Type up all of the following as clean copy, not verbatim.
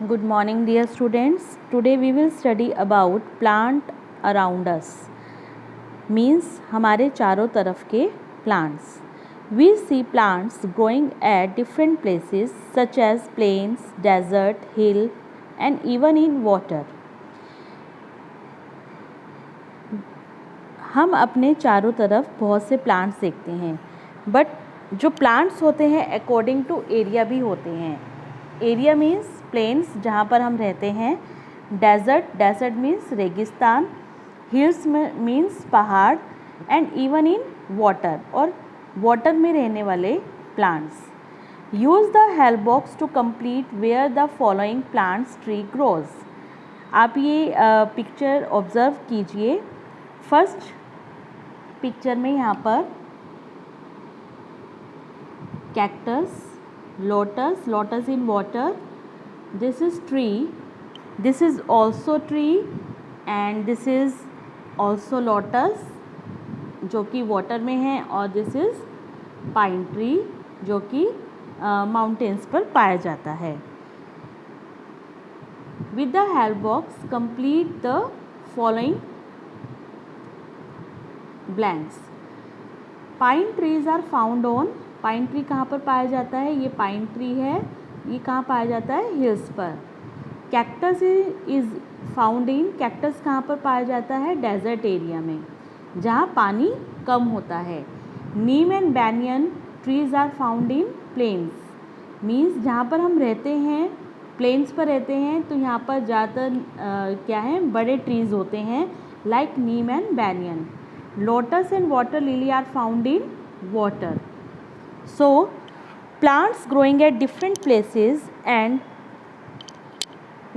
Good morning dear students. Today we will study about plant around us. Means हमारे चारों तरफ के plants. We see plants growing at different places such as plains, desert, hill and even in water. हम अपने चारों तरफ बहुत से प्लांट्स देखते हैं, बट जो प्लांट्स होते हैं अकॉर्डिंग टू एरिया भी होते हैं. एरिया मीन्स प्लेन्स जहाँ पर हम रहते हैं, डेजर्ट मीन्स रेगिस्तान, हिल्स मीन्स पहाड़ एंड इवन इन वाटर और वाटर में रहने वाले plants. Use the help box to complete where the following plants tree grows. आप ये पिक्चर ऑब्जर्व कीजिए. फर्स्ट पिक्चर में यहाँ पर cactus, lotus in water, this is tree, this is also tree and this is also lotus जो कि water में है और this is pine tree जो कि माउंटेन्स पर पाया जाता है. With the help box complete the following blanks. Pine trees are found on. Pine tree कहाँ पर पाया जाता है? ये पाइन ट्री है. ये कहाँ पाया जाता है? हिल्स पर. Cactus is found in. Cactus कहाँ पर पाया जाता है? डेजर्ट एरिया में जहाँ पानी कम होता है. Neem and banyan trees are found in plains. Means जहाँ पर हम रहते हैं प्लेन्स पर रहते हैं तो यहाँ पर ज़्यादातर क्या है, बड़े ट्रीज़ होते हैं like neem and banyan. Lotus and water lily are found in water. So, plants growing at different places and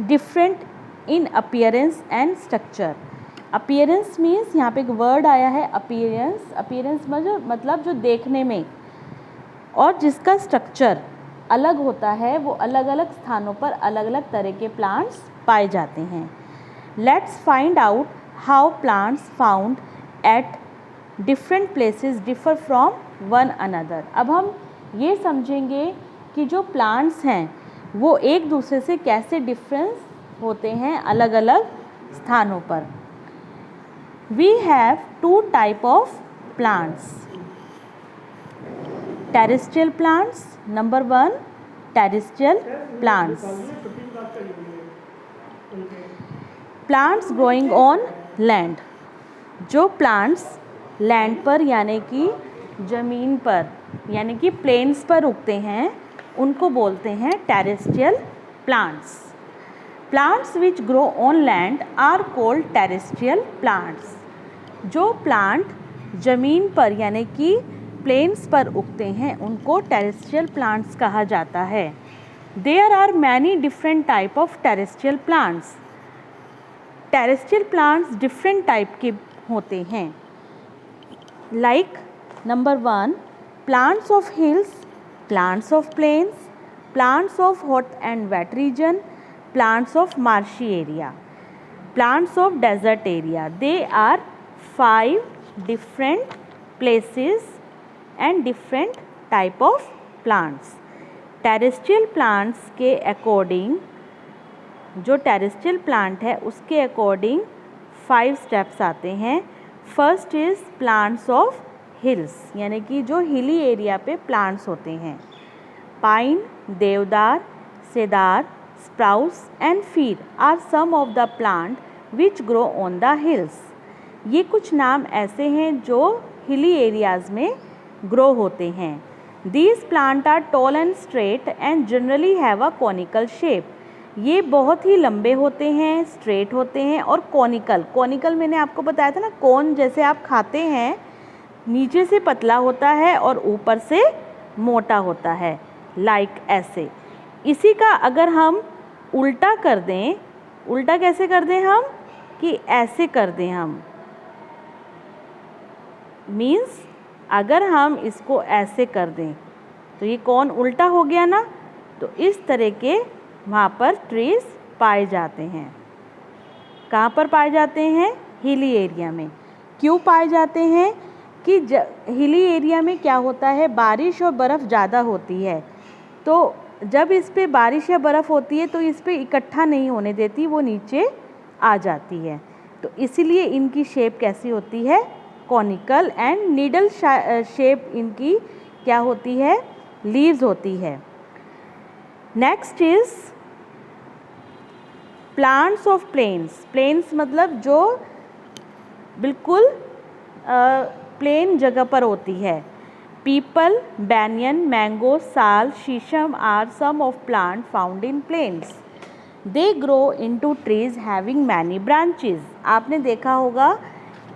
different in appearance and structure. Appearance means यहाँ पे एक word आया है appearance. Appearance मतलब जो देखने में, और जिसका structure अलग होता है वो अलग अलग स्थानों पर अलग अलग तरह के plants पाए जाते हैं. Let's find out how plants found at different places differ from one another. अब हम ये समझेंगे कि जो प्लांट्स हैं वो एक दूसरे से कैसे डिफरेंस होते हैं अलग अलग स्थानों पर. We have two type of plants. Terrestrial plants. Number 1 terrestrial plants. Plants growing on land. जो प्लांट्स लैंड पर यानी कि ज़मीन पर यानी कि प्लेन्स पर उगते हैं उनको बोलते हैं terrestrial plants. Plants which grow on land are called terrestrial plants. जो प्लांट ज़मीन पर यानी कि प्लेन्स पर उगते हैं उनको टेरेस्ट्रियल प्लांट्स कहा जाता है. There are many different type of terrestrial plants. Terrestrial plants different type के होते हैं. Like Number 1 plants of hills, plants of plains, plants of hot and wet region, plants of marshy area, plants of desert area. They are 5 different places and different type of plants. Terrestrial plants के according जो terrestrial plant है उसके according 5 steps आते हैं. First is plants of hills यानी कि जो hilly area पे प्लांट्स होते हैं. Pine, deodar, cedar, spruce and fir are some of the plant which grow on the hills. ये कुछ नाम ऐसे हैं जो हिली एरियाज़ में ग्रो होते हैं. These plant are tall and straight and generally have a conical shape. ये बहुत ही लंबे होते हैं, स्ट्रेट होते हैं और कॉनिकल मैंने आपको बताया था ना, कौन जैसे आप खाते हैं नीचे से पतला होता है और ऊपर से मोटा होता है, लाइक ऐसे. इसी का अगर हम उल्टा कर दें, उल्टा कैसे कर दें हम, कि ऐसे कर दें हम. मीन्स अगर हम इसको ऐसे कर दें तो ये कौन उल्टा हो गया ना. तो इस तरह के वहाँ पर ट्रीज पाए जाते हैं. कहाँ पर पाए जाते हैं? हिली एरिया में. क्यों पाए जाते हैं? कि हिली एरिया में क्या होता है, बारिश और बर्फ़ ज़्यादा होती है तो जब इस पे बारिश या बर्फ़ होती है तो इस पे इकट्ठा नहीं होने देती, वो नीचे आ जाती है। तो इसीलिए इनकी शेप कैसी होती है, कॉनिकल, एंड नीडल शेप इनकी क्या होती है, लीव्स होती है। Next is plants of plains. Plains मतलब जो बिल्कुल प्लेन जगह पर होती है। People, banyan, mango, sal, shisham are some of plant found in plains. They grow into trees having many branches. आपने देखा होगा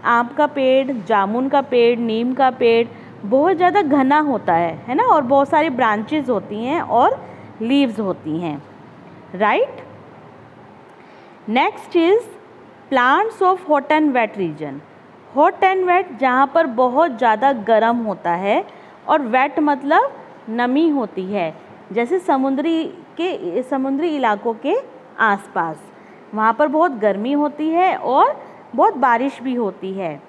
आम का पेड़, जामुन का पेड़, नीम का पेड़ बहुत ज़्यादा घना होता है ना, और बहुत सारी ब्रांचेस होती हैं और लीव्स होती हैं, right. Next is plants of hot and wet region. Hot and wet जहाँ पर बहुत ज़्यादा गर्म होता है, और वेट मतलब नमी होती है, जैसे समुद्री इलाकों के आसपास, वहाँ पर बहुत गर्मी होती है और बहुत बारिश भी होती है।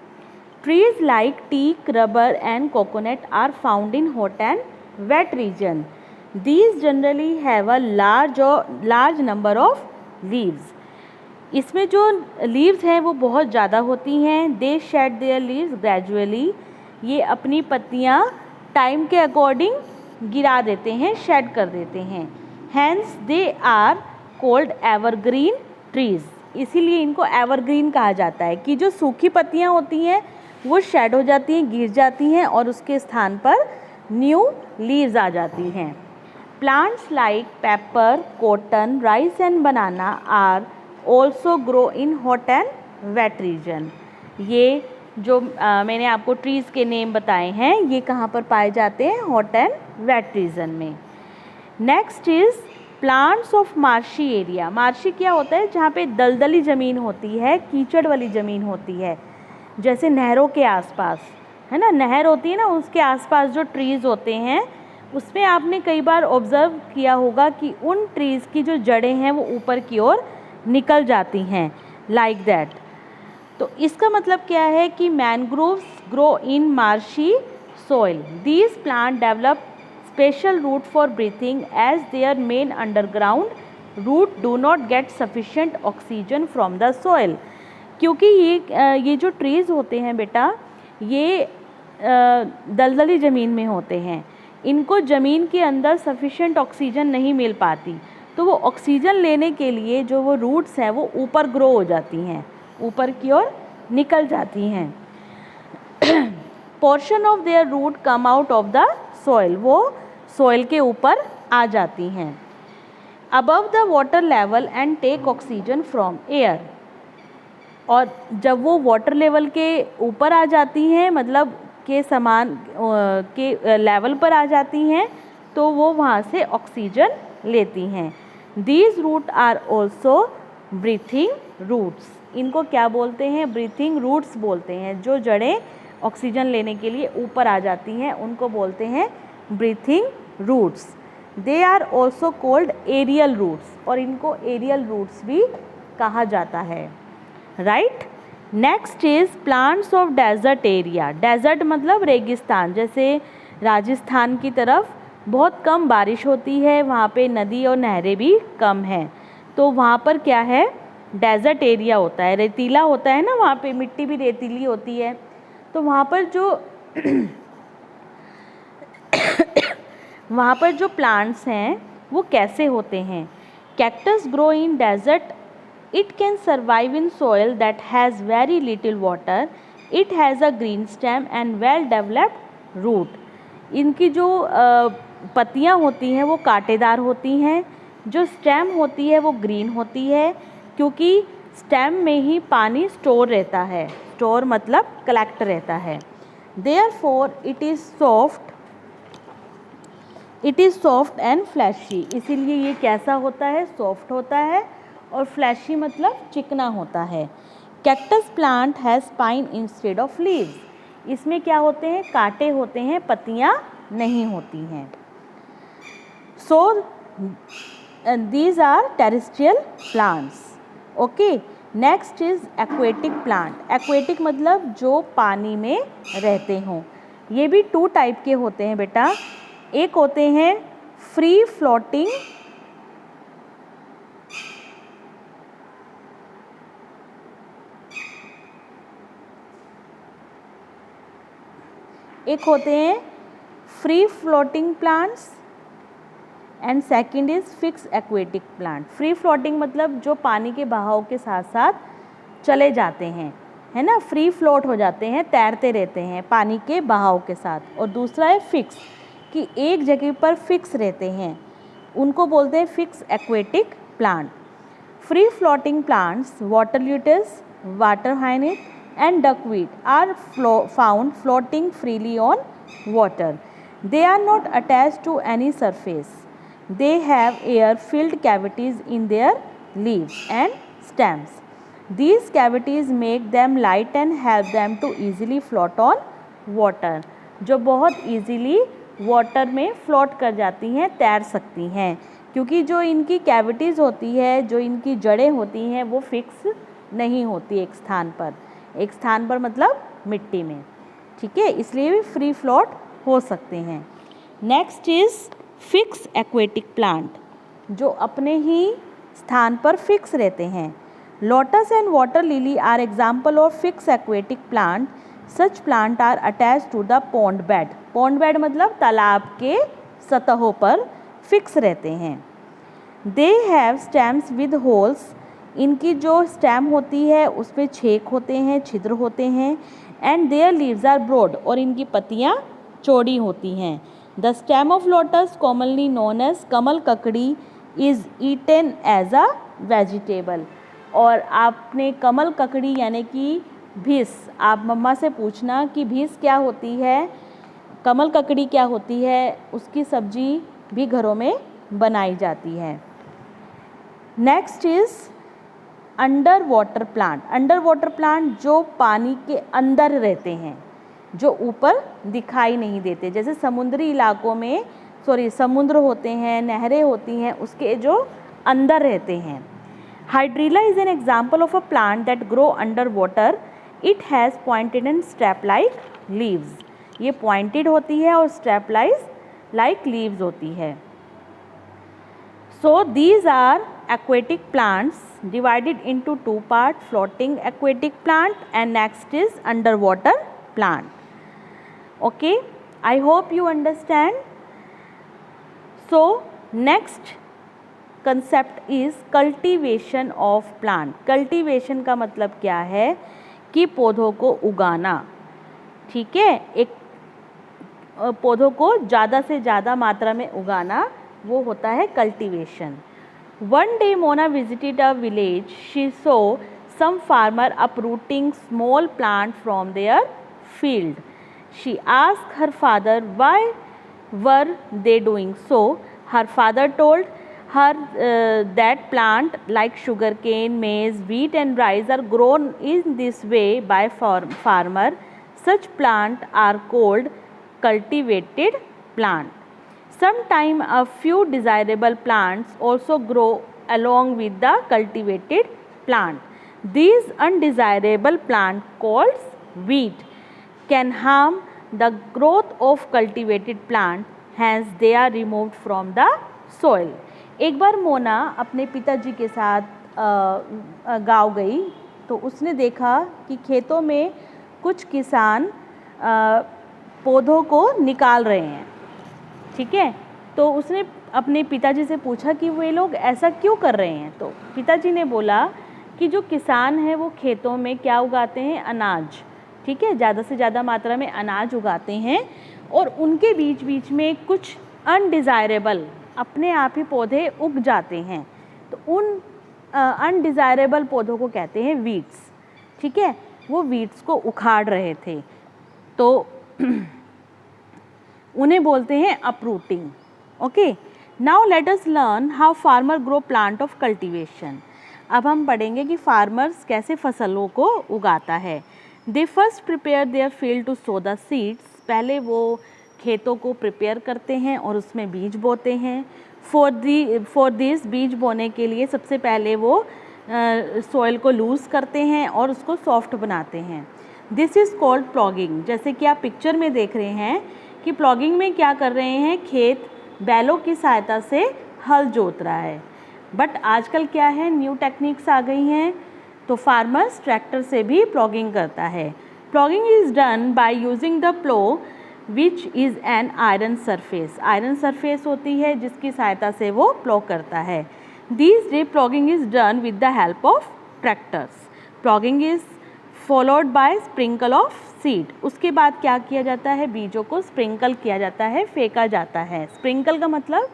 Trees like teak, rubber and coconut are found in hot and wet region. These generally have a large number of leaves. इसमें जो लीव्स हैं वो बहुत ज़्यादा होती हैं। They shed their leaves gradually. ये अपनी पत्तियाँ टाइम के अकॉर्डिंग गिरा देते हैं, शेड कर देते हैं। Hence they are cold evergreen trees. इसीलिए इनको एवरग्रीन कहा जाता है कि जो सूखी पत्तियाँ होती हैं वो शेड हो जाती हैं, गिर जाती हैं, और उसके स्थान पर न्यू लीव्स आ जाती हैं। Plants like paper, cotton, rice and banana are also grow in hot and wet region. ये जो मैंने आपको ट्रीज़ के नेम बताए हैं, ये कहाँ पर पाए जाते हैं, हॉट एंड वेट रीजन में। Next is plants of marshy area. Marshy क्या होता है, जहाँ पे दलदली ज़मीन होती है, कीचड़ वाली ज़मीन होती है, जैसे नहरों के आसपास, है ना, नहर होती है ना, उसके आसपास जो ट्रीज़ होते हैं, उसमें आपने कई बार ऑब्ज़र्व किया होगा कि उन ट्रीज़ की जो जड़ें हैं वो ऊपर की ओर निकल जाती हैं, लाइक दैट। तो इसका मतलब क्या है कि mangroves grow in marshy soil. These plant develop special root for breathing as their main underground root do not get sufficient oxygen from the soil. क्योंकि ये जो ट्रीज़ होते हैं बेटा, ये दलदली ज़मीन में होते हैं, इनको ज़मीन के अंदर सफिशिएंट ऑक्सीजन नहीं मिल पाती, तो वो ऑक्सीजन लेने के लिए जो वो रूट्स हैं वो ऊपर ग्रो हो जाती हैं, ऊपर की ओर निकल जाती हैं। Portion of their root come out of the soil, वो सॉइल के ऊपर आ जाती हैं। Above the water level and take oxygen from air. और जब वो वाटर लेवल के ऊपर आ जाती हैं, मतलब के समान के लेवल पर आ जाती हैं, तो वो वहाँ से ऑक्सीजन लेती हैं। These root are also breathing roots. इनको क्या बोलते हैं, ब्रीथिंग रूट्स बोलते हैं। जो जड़ें ऑक्सीजन लेने के लिए ऊपर आ जाती हैं उनको बोलते हैं breathing roots. They are also called aerial roots, और इनको एरियल रूट्स भी कहा जाता है, right. Next is plants of desert area. Desert मतलब रेगिस्तान, जैसे राजस्थान की तरफ बहुत कम बारिश होती है, वहाँ पे नदी और नहरें भी कम हैं, तो वहाँ पर क्या है, डेजर्ट एरिया होता है, रेतीला होता है ना, वहाँ पे मिट्टी भी रेतीली होती है। तो वहाँ पर जो वहाँ पर जो प्लांट्स हैं वो कैसे होते हैं। Cactus grow in desert. It can survive in soil that has very little water. It has a green stem and well developed root. इनकी जो पत्तियाँ होती हैं वो कांटेदार होती हैं, जो स्टेम होती है वो ग्रीन होती है, क्योंकि स्टेम में ही पानी स्टोर रहता है, स्टोर मतलब कलेक्ट रहता है। Therefore it is soft and fleshy. इसीलिए ये कैसा होता है, सॉफ्ट होता है, और फ्लैशी मतलब चिकना होता है। Cactus plant has spine instead of leaves. इसमें क्या होते हैं, कांटे होते हैं, पत्तियाँ नहीं होती हैं। So these are terrestrial plants. Okay, next is aquatic plant. Aquatic मतलब जो पानी में रहते हों। ये भी 2 टाइप के होते हैं बेटा। एक होते हैं फ्री फ्लोटिंग एक होते हैं free floating plants and second is fix aquatic plant. Free floating मतलब जो पानी के बहाव के साथ साथ चले जाते हैं, है ना, फ्री फ्लोट हो जाते हैं, तैरते रहते हैं पानी के बहाव के साथ। और दूसरा है फिक्स, कि एक जगह पर फिक्स रहते हैं, उनको बोलते हैं fix aquatic plant. Free floating plants, water lettuce, water hyacinth and duckweed are found floating freely on water. They are not attached to any surface. They have air-filled cavities in their leaves and stems. These cavities make them light and help them to easily float on water. जो बहुत easily water में float कर जाती हैं, तैर सकती हैं, क्योंकि जो इनकी cavities होती है, जो इनकी जड़ें होती हैं, वो fix नहीं होती एक स्थान पर मतलब मिट्टी में, ठीक है, इसलिए भी फ्री फ्लोट हो सकते हैं। Next is fix aquatic plant, जो अपने ही स्थान पर फिक्स रहते हैं। Lotus and water lily are example of fix aquatic plant. Such plant are attach to the pond bed. Pond bed मतलब तालाब के सतहों पर फिक्स रहते हैं। They have stems with holes. इनकी जो स्टेम होती है उसमें छेद होते हैं, छिद्र होते हैं। And their leaves are broad, और इनकी पत्तियाँ चौड़ी होती हैं। The stem of lotus commonly known as kamal kakdi is eaten as a vegetable. और आपने कमल ककड़ी यानी कि भीस, आप मम्मा से पूछना कि भीस क्या होती है, कमल ककड़ी क्या होती है, उसकी सब्जी भी घरों में बनाई जाती है। Next is under water plant. Under water plant जो पानी के अंदर रहते हैं, जो ऊपर दिखाई नहीं देते, जैसे समुद्री इलाकों में समुद्र होते हैं, नहरें होती हैं, उसके जो अंदर रहते हैं। Hydrilla is an example of a plant that grow under water. It has pointed and step like leaves. ये पॉइंटेड होती है और स्टेप लाइक लीव्स होती है। So these are aquatic plants divided into two parts, floating aquatic plant and next is underwater plant. Okay, I hope you understand. So next concept is cultivation of plant. Cultivation का मतलब क्या है कि पौधों को उगाना, ठीक है, एक पौधों को ज़्यादा से ज़्यादा मात्रा में उगाना, वो होता है cultivation. One day Mona visited a village. She saw some farmer uprooting small plant from their field. She asked her father why were they doing so. Her father told her that plant like sugarcane, maize, wheat and rice are grown in this way by farmer. Such plant are called cultivated plant. Sometimes a few desirable plants also grow along with the cultivated plant. These undesirable plants called weed can harm the growth of cultivated plant, hence they are removed from the soil. एक बार मोना अपने पिताजी के साथ गाँव गई तो उसने देखा कि खेतों में कुछ किसान पौधों को निकाल रहे हैं, ठीक है। तो उसने अपने पिताजी से पूछा कि वे लोग ऐसा क्यों कर रहे हैं। तो पिताजी ने बोला कि जो किसान हैं वो खेतों में क्या उगाते हैं, अनाज, ठीक है, ज़्यादा से ज़्यादा मात्रा में अनाज उगाते हैं और उनके बीच बीच में कुछ अनडिज़ायरेबल अपने आप ही पौधे उग जाते हैं। तो उन अनडिज़ायरेबल पौधों को कहते हैं वीड्स, ठीक है। वो वीड्स को उखाड़ रहे थे तो उन्हें बोलते हैं uprooting. Okay, now let us learn how farmer grow plant of cultivation. अब हम पढ़ेंगे कि फार्मर्स कैसे फसलों को उगाता है। They first prepare their field to sow the seeds. पहले वो खेतों को प्रिपेयर करते हैं और उसमें बीज बोते हैं। फॉर दिस बीज बोने के लिए सबसे पहले वो सॉइल को लूज़ करते हैं और उसको सॉफ्ट बनाते हैं। This is called plogging. जैसे कि आप पिक्चर में देख रहे हैं कि प्लॉगिंग में क्या कर रहे हैं, खेत बैलों की सहायता से हल जोत रहा है। बट आजकल क्या है, न्यू टेक्निक्स आ गई हैं, तो फार्मर्स ट्रैक्टर से भी प्लॉगिंग करता है। Ploughing is done by using the plough which is an iron surface. Iron surface होती है जिसकी सहायता से वो प्लॉग करता है। This day ploughing is done with the help of tractors. Ploughing is followed by sprinkle of seed. उसके बाद क्या किया जाता है, बीजों को स्प्रिंकल किया जाता है, फेंका जाता है। स्प्रिंकल का मतलब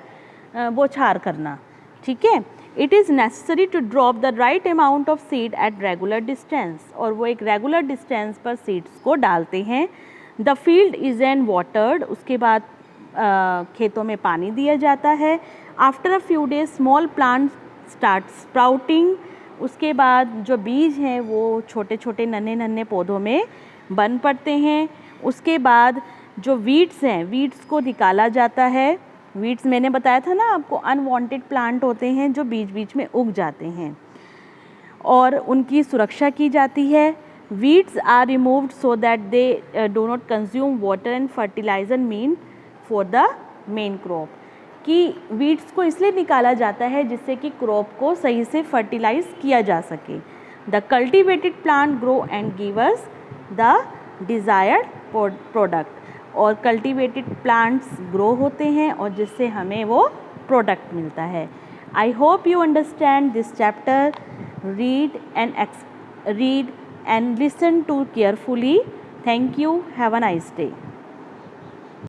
बौछार करना, ठीक है। It is necessary to drop the right amount of seed at regular distance, और वो एक रेगुलर डिस्टेंस पर सीड्स को डालते हैं। The field is an watered, उसके बाद खेतों में पानी दिया जाता है। After a few days small plant start sprouting, उसके बाद जो बीज हैं वो छोटे छोटे नन्हे नन्हे पौधों में बन पड़ते हैं। उसके बाद जो वीड्स हैं, वीड्स को निकाला जाता है। वीड्स मैंने बताया था ना आपको, अनवांटेड प्लांट होते हैं जो बीच बीच में उग जाते हैं, और उनकी सुरक्षा की जाती है। Weeds are removed so that they do not consume water and fertilizer mean for the main crop. कि वीड्स को इसलिए निकाला जाता है जिससे कि क्रॉप को सही से फर्टिलाइज किया जा सके। The cultivated plant grow and give us the desired product, और कल्टिवेटेड प्लांट्स ग्रो होते हैं और जिससे हमें वो प्रोडक्ट मिलता है। I hope you understand this chapter. Read and listen to carefully. Thank you. Have a nice day.